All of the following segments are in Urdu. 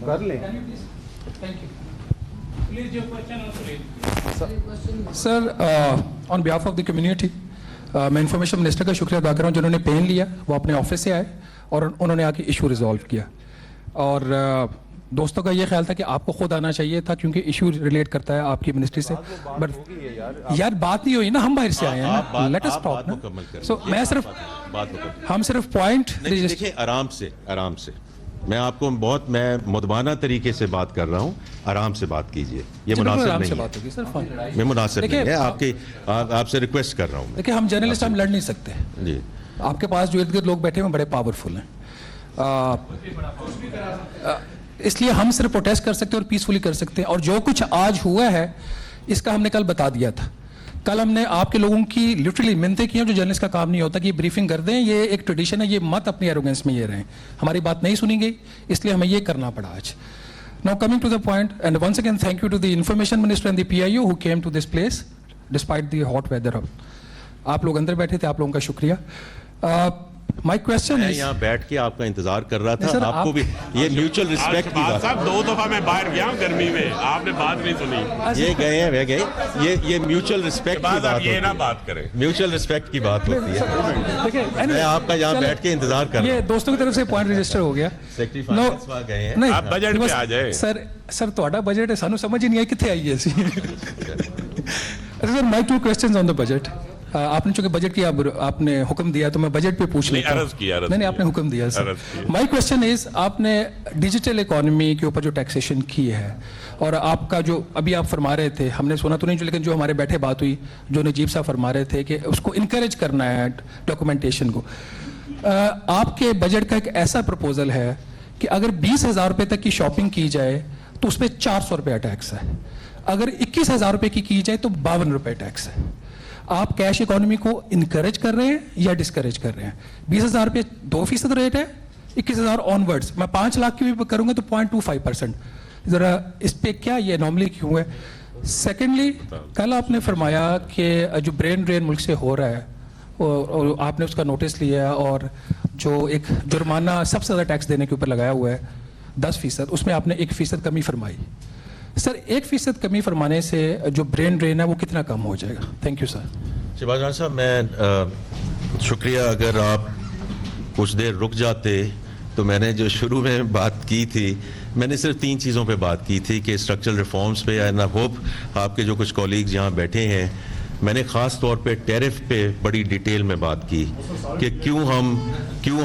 کر لیں. سر آن بیہاف آف دی کمیونٹی میں انفارمیشن منسٹر کا شکریہ ادا کر رہا ہوں جنہوں نے پین لیا, وہ اپنے آفس سے آئے اور انہوں نے آ کے ایشو ریزالو کیا. اور دوستوں کا یہ خیال تھا کہ آپ کو خود آنا چاہیے تھا کیونکہ ایشو ریلیٹ کرتا ہے آپ کی منسٹری سے, بٹ یار بات نہیں ہوئی نا, ہم باہر سے آئے ہیں نا, لیٹ اس ٹاک نا. سو میں صرف ہم صرف پوائنٹ دیکھیں آرام سے میں آپ کو بہت میں مدبانہ طریقے سے بات کر رہا ہوں, آرام سے بات کیجئے, یہ مناسب نہیں ہے, میں مناسب نہیں ہے, آپ سے ریکویسٹ کر رہا ہوں. دیکھیں ہم جرنلسٹ ہم لڑ نہیں سکتے جی, آپ کے پاس جو ارد گرد لوگ بیٹھے ہیں بڑے پاورفل ہیں, اس لیے ہم صرف پروٹیسٹ کر سکتے ہیں اور پیسفلی کر سکتے ہیں. اور جو کچھ آج ہوا ہے اس کا ہم نے کل بتا دیا تھا. کل ہم نے آپ کے لوگوں کی لٹرلی منتیں کی ہیں, جو جرنلسٹ کا کام نہیں ہوتا کہ یہ بریفنگ کر دیں, یہ ایک ٹریڈیشن ہے, یہ مت اپنی ایروگنس میں یہ رہیں, ہماری بات نہیں سنی گئی اس لیے ہمیں یہ کرنا پڑا آج. Now coming to the point, and once again thank you to the information minister and the PIO who came to this place despite the hot weather. آپ لوگ اندر بیٹھے تھے, آپ لوگوں کا شکریہ. My question is, یہاں بیٹھ کے آپ کا انتظار کر رہا تھا, آپ کو بھی یہ میوچل ریسپیکٹ کی بات. صاحب 2 دفعہ میں باہر گیا ہوں گرمی میں, آپ نے بات نہیں سنی. یہ گئے ہیں وہ گئے, یہ میوچل ریسپیکٹ کی بات ہوتی ہے, یہ نہ بات کریں, میوچل ریسپیکٹ کی بات ہوتی ہے. میں آپ کا یہاں بیٹھ کے انتظار کر رہا ہوں. یہ دوستوں کی طرف سے پوائنٹ رجسٹر ہو گیا. سیکٹری فائنانس وہاں گئے ہیں, نہیں آپ بجٹ پہ آ جائے. سر تہاڈا بجٹ ہے, سانو سمجھ ہی نہیں آئی کتنے آئی ہے اسی. سر مائی 2 questions on the budget. آپ نے چونکہ بجٹ کی آپ نے حکم دیا تو میں بجٹ پہ پوچھ لیتا ہوں. نہیں آپ نے حکم دیا سر. مائی کوشچن از, آپ نے ڈیجیٹل اکانومی کے اوپر جو ٹیکسیشن کی ہے اور آپ کا جو ابھی آپ فرما رہے تھے, ہم نے سنا تو نہیں جو, لیکن جو ہمارے بیٹھے بات ہوئی, جو نجیب صاحب فرما رہے تھے کہ اس کو انکریج کرنا ہے ڈاکومنٹیشن کو. آپ کے بجٹ کا ایک ایسا پرپوزل ہے کہ اگر 20,000 روپے تک کی شاپنگ کی جائے تو اس پہ 400 روپے ٹیکس ہے, اگر 21,000 روپے کی جائے تو 52 روپے ٹیکس ہے. آپ کیش اکانومی کو انکریج کر رہے ہیں یا ڈسکریج کر رہے ہیں؟ 20,000 روپے 2% ریٹ ہے, 21,000 آن ورڈس, میں 5 لاکھ کی بھی کروں گا تو 0.25%. ذرا اس پہ کیا یہ انوملی کیوں ہے؟ سیکنڈلی, کل آپ نے فرمایا کہ جو برین ڈرین ملک سے ہو رہا ہے اور آپ نے اس کا نوٹس لیا اور جو ایک جرمانہ سب سے زیادہ ٹیکس دینے کے اوپر لگایا ہوا ہے 10%, اس میں آپ نے 1% کمی فرمائی. سر 1% کمی فرمانے سے جو برین ڈرین ہے وہ کتنا کم ہو جائے گا؟ Thank you sir. Shahbaz Khan صاحب, میں شکریہ, اگر آپ کچھ دیر رک جاتے تو میں نے جو شروع میں بات کی تھی, میں نے صرف 3 چیزوں پہ بات کی تھی کہ اسٹرکچرل ریفارمز پہ, اینڈ آئی ہوپ آپ کے جو کچھ کولیگز یہاں بیٹھے ہیں, میں نے خاص طور پہ ٹیرف پہ بڑی ڈیٹیل میں بات کی کہ کیوں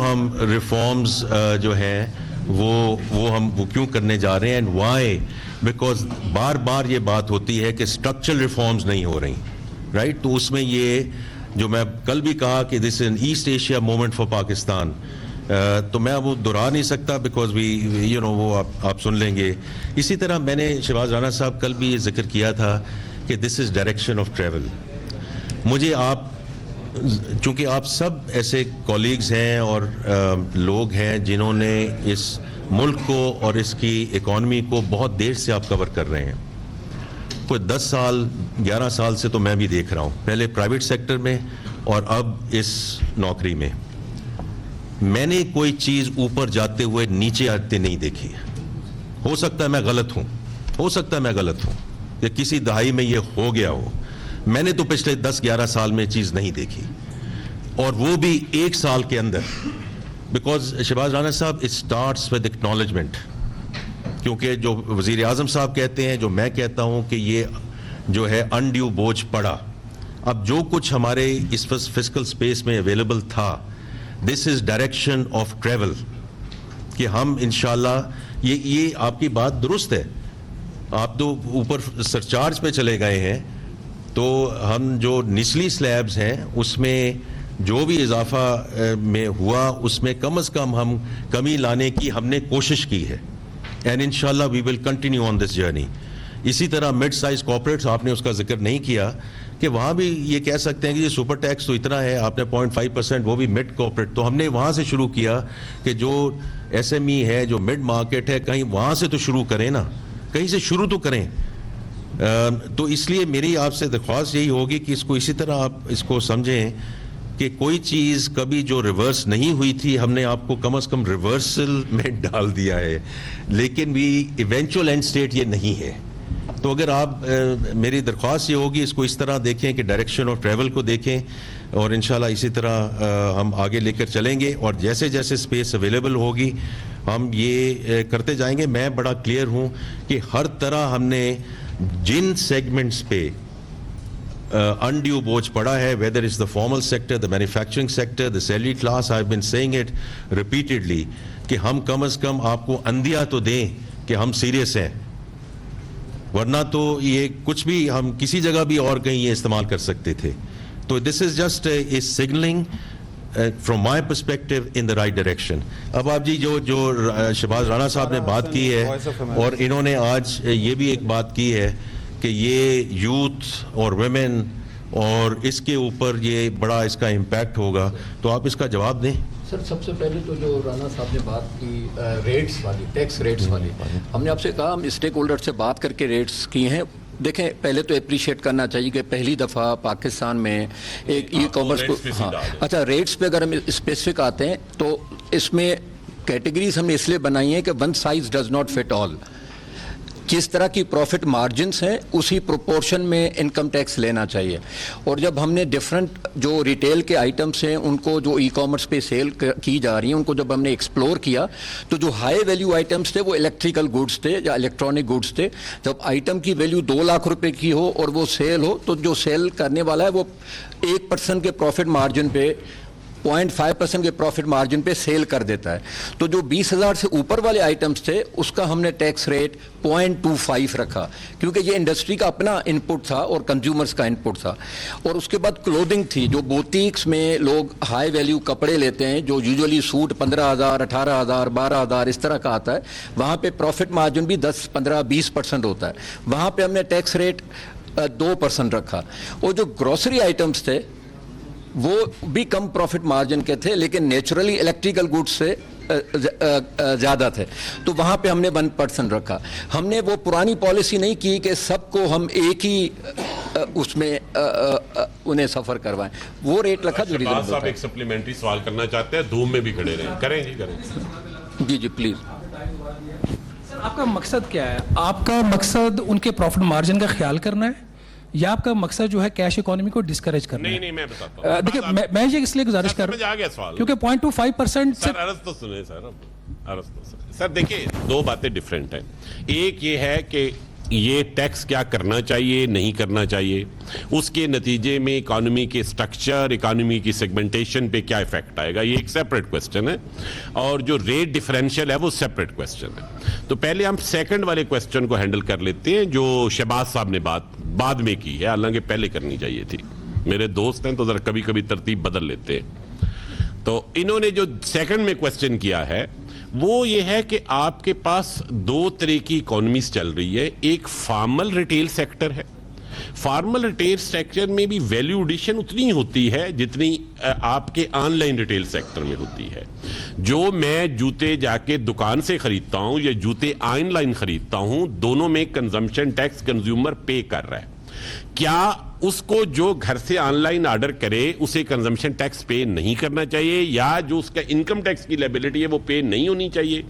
ہم ریفارمز جو ہیں وہ ہم کیوں کرنے جا رہے ہیں, اینڈ وائی, بیکاز بار بار یہ بات ہوتی ہے کہ اسٹرکچرل ریفارمز نہیں ہو رہی, رائٹ. تو اس میں یہ جو میں کل بھی کہا کہ this is an East Asia movement for Pakistan, تو میں وہ دہرا نہیں سکتا بیکاز وہ آپ سن لیں گے. اسی طرح میں نے شہباز رانا صاحب کل بھی یہ ذکر کیا تھا کہ this is direction of travel. مجھے چونکہ آپ سب ایسے کولیگز ہیں اور لوگ ہیں جنہوں نے اس ملک کو اور اس کی اکانومی کو بہت دیر سے آپ کور کر رہے ہیں, کوئی 10 سال 11 سال سے تو میں بھی دیکھ رہا ہوں, پہلے پرائیویٹ سیکٹر میں اور اب اس نوکری میں. میں نے کوئی چیز اوپر جاتے ہوئے نیچے آتے نہیں دیکھی. ہو سکتا ہے میں غلط ہوں کہ کسی دہائی میں یہ ہو گیا ہو, میں نے تو پچھلے 10-11 سال میں چیز نہیں دیکھی, اور وہ بھی 1 سال کے اندر. بیکاز شہباز رانا صاحب, اٹ اسٹارٹس ود ایکنالجمنٹ, کیونکہ جو وزیر اعظم صاحب کہتے ہیں, جو میں کہتا ہوں کہ یہ جو ہے انڈیو بوجھ پڑا. اب جو کچھ ہمارے اس فسکل سپیس میں اویلیبل تھا, دس از ڈائریکشن آف ٹریول, کہ ہم انشاءاللہ یہ آپ کی بات درست ہے, آپ تو اوپر سرچارج پہ چلے گئے ہیں, تو ہم جو نچلی سلیبز ہیں اس میں جو بھی اضافہ میں ہوا اس میں کم از کم ہم کمی لانے کی ہم نے کوشش کی ہے, اینڈ انشاءاللہ وی will continue on this journey. اسی طرح مڈ سائز کارپوریٹس, آپ نے اس کا ذکر نہیں کیا کہ وہاں بھی یہ کہہ سکتے ہیں کہ یہ سپر ٹیکس تو اتنا ہے, آپ نے 0.5%, وہ بھی مڈ کارپوریٹ, تو ہم نے وہاں سے شروع کیا کہ جو ایس ایم ای ہے, جو مڈ مارکیٹ ہے, کہیں وہاں سے تو شروع کریں نا, کہیں سے شروع تو کریں. تو اس لیے میری آپ سے درخواست یہی ہوگی کہ اس کو اسی طرح آپ اس کو سمجھیں کہ کوئی چیز کبھی جو ریورس نہیں ہوئی تھی ہم نے آپ کو کم از کم ریورسل میں ڈال دیا ہے, لیکن بھی ایونچوئل اینڈ اسٹیٹ یہ نہیں ہے. تو اگر آپ میری درخواست یہ ہوگی اس کو اس طرح دیکھیں کہ ڈائریکشن آف ٹریول کو دیکھیں, اور انشاءاللہ اسی طرح ہم آگے لے کر چلیں گے, اور جیسے جیسے اسپیس اویلیبل ہوگی ہم یہ کرتے جائیں گے. میں بڑا کلیئر ہوں کہ ہر طرح ہم نے جن سیگمنٹس پہ undue بوجھ پڑا ہے, whether it's the formal sector, the manufacturing sector, the salary class, I've been saying it repeatedly کہ ہم کم از کم آپ کو اندیا تو دیں کہ ہم سیریس ہیں, ورنہ تو یہ کچھ بھی ہم کسی جگہ بھی اور کہیں یہ استعمال کر سکتے تھے. تو this is just a signaling from my perspective in the right direction. اب آپ جی جو شہباز رانا صاحب نے بات کی ہے, اور انہوں نے آج یہ بھی ایک بات کی ہے کہ یہ یوتھ اور ویمن اور اس کے اوپر یہ بڑا اس کا امپیکٹ ہوگا, تو آپ اس کا جواب دیں. سر سب سے پہلے تو جو رانا صاحب نے بات کی ریٹس والی, ٹیکس ریٹس والی, ہم نے آپ سے کہا ہم اسٹیک ہولڈر سے بات کر کے ریٹس کی ہیں. دیکھیں پہلے تو اپریشیٹ کرنا چاہیے کہ پہلی دفعہ پاکستان میں ایک ای کامرس کو, ہاں اچھا ریٹس پہ اگر ہم اسپیسیفک آتے ہیں تو اس میں کیٹیگریز ہم نے اس لیے بنائی ہیں کہ one size does not fit all. جس طرح کی پروفٹ مارجنس ہیں اسی پروپورشن میں انکم ٹیکس لینا چاہیے. اور جب ہم نے ڈفرنٹ جو ریٹیل کے آئٹمس ہیں ان کو جو ای کامرس پہ سیل کی جا رہی ہیں ان کو جب ہم نے ایکسپلور کیا تو جو ہائی ویلیو آئٹمس تھے وہ الیکٹریکل گوڈس تھے یا الیکٹرانک گوڈس تھے. جب آئٹم کی ویلیو 2 لاکھ روپے کی ہو اور وہ سیل ہو تو جو سیل کرنے والا ہے وہ 1% کے پروفٹ مارجن پہ 0.5% کے پروفٹ مارجن پہ سیل کر دیتا ہے. تو جو 20,000 سے اوپر والے آئٹمس تھے اس کا ہم نے ٹیکس ریٹ 0.25 رکھا, کیونکہ یہ انڈسٹری کا اپنا ان پٹ تھا اور کنزیومرز کا ان پٹ تھا. اور اس کے بعد کلودنگ تھی, جو بوتیکس میں لوگ ہائی ویلیو کپڑے لیتے ہیں جو یوزولی سوٹ 15,000 18,000 12,000 اس طرح کا آتا ہے, وہاں پہ پروفٹ مارجن بھی 10 15 20% ہوتا ہے. وہاں پہ ہم نے ٹیکس ریٹ 2% رکھا. اور جو گروسری آئٹمس تھے وہ بھی کم پروفٹ مارجن کے تھے لیکن نیچرلی الیکٹریکل گوڈس سے زیادہ تھے, تو وہاں پہ ہم نے 1% رکھا. ہم نے وہ پرانی پالیسی نہیں کی کہ سب کو ہم ایک ہی اس میں انہیں سفر کروائیں, وہ ریٹ رکھا جو ریزنیبل تھا. ایک سپلیمنٹری سوال کرنا چاہتے ہیں, دھوم میں بھی کھڑے رہیں. کریں جی کریں. جی پلیز. سر آپ کا مقصد کیا ہے؟ آپ کا مقصد ان کے پروفٹ مارجن کا خیال کرنا ہے یا آپ کا مقصد جو ہے کیش اکانومی کو ڈسکریج کرنا ہے؟ نہیں میں بتاتا ہوں. دیکھیں میں یہ اس لیے گزارش کر رہا ہوں کیونکہ 0.25% سر عرض تو سنیں سر دیکھیں 2 باتیں ڈیفرنٹ ہیں. ایک یہ ہے کہ یہ ٹیکس کیا کرنا چاہیے نہیں کرنا چاہیے, اس کے نتیجے میں اکانومی کے سٹرکچر اکانومی کی سیگمنٹیشن پہ کیا ایفیکٹ آئے گا, یہ ایک سیپریٹ کوسچن ہے. اور جو ریٹ ڈیفرینشیل ہے وہ سیپریٹ کوسچن ہے. تو پہلے ہم سیکنڈ والے کوسچن کو ہینڈل کر لیتے ہیں جو شہباز صاحب نے بات بعد میں کی ہے, حالانکہ پہلے کرنی چاہیے تھی. میرے دوست ہیں تو ذرا کبھی کبھی ترتیب بدل لیتے ہیں. تو انہوں نے جو سیکنڈ میں کوسچن کیا ہے وہ یہ ہے کہ آپ کے پاس 2 طرح کی اکانومیز چل رہی ہے. ایک فارمل ریٹیل سیکٹر ہے. فارمل ریٹیل سیکٹر میں بھی ویلیو ایڈیشن اتنی ہوتی ہے جتنی آپ کے آن لائن ریٹیل سیکٹر میں ہوتی ہے. جو میں جوتے جا کے دکان سے خریدتا ہوں یا جوتے آن لائن خریدتا ہوں, دونوں میں کنزمپشن ٹیکس کنزیومر پے کر رہا ہے. کیا اس کو جو گھر سے آن لائن آرڈر کرے اسے کنزمپشن ٹیکس پے نہیں کرنا چاہیے, یا جو اس کا انکم ٹیکس کی لیبلٹی ہے وہ پے نہیں ہونی چاہیے؟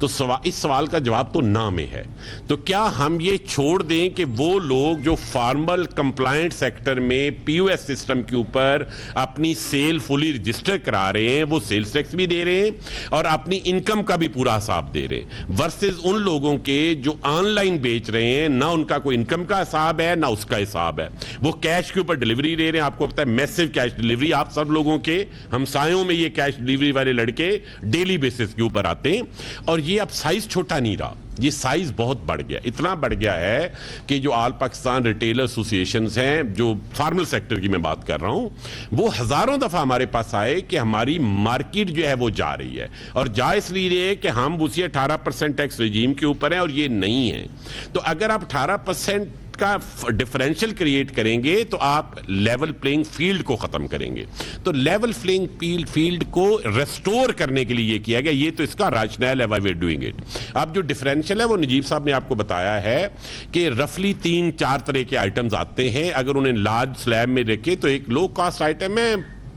تو اس سوال کا جواب تو نہ میں ہے. تو کیا ہم یہ چھوڑ دیں کہ وہ لوگ جو فارمل کمپلائنٹ سیکٹر میں پی او ایس سسٹم کے اوپر اپنی سیل فلی رجسٹر کرا رہے ہیں, وہ سیلز ٹیکس بھی دے رہے ہیں اور اپنی انکم کا بھی پورا حساب دے رہے ہیں, ورسز ان لوگوں کے جو آن لائن بیچ رہے ہیں نہ ان کا کوئی انکم کا حساب ہے نہ اس کا حساب ہے, وہ کیش کے اوپر ڈیلیوری لے رہے ہیں. آپ کو پتا ہے میسو کیش ڈیلیوری, آپ سب لوگوں کے ہمسایوں میں یہ کیش ڈیلیوری والے لڑکے ڈیلی بیسس کے اوپر آتے ہیں. اور یہ اب سائز چھوٹا نہیں رہا, یہ سائز بہت بڑھ گیا. اتنا بڑھ گیا ہے کہ جو آل پاکستان ریٹیلر ایسوسیشنز ہیں جو فارمل سیکٹر کی میں بات کر رہا ہوں, وہ ہزاروں دفعہ ہمارے پاس آئے کہ ہماری مارکیٹ جو ہے وہ جا رہی ہے, اور جا اس لیے کہ ہم اسی 18% ٹیکس رجیم کے اوپر ہیں اور یہ نہیں ہے. تو اگر آپ 18% کا ڈیفرنشل کریٹ کریں گے تو آپ لیول پلینگ فیلڈ کو ختم کریں گے. تو لیول پلینگ فیلڈ کو ریسٹور کرنے کے لیے یہ کیا گیا, یہ تو اس کا راشنل ہے why we are doing it. اب جو ڈیفرنشل ہے وہ نجیب صاحب نے آپ کو بتایا ہے کہ رفلی 3-4 طرح کے آئٹمز آتے ہیں. اگر انہیں لارج سلیب میں رکھے تو ایک لو کاسٹ آئٹم ہے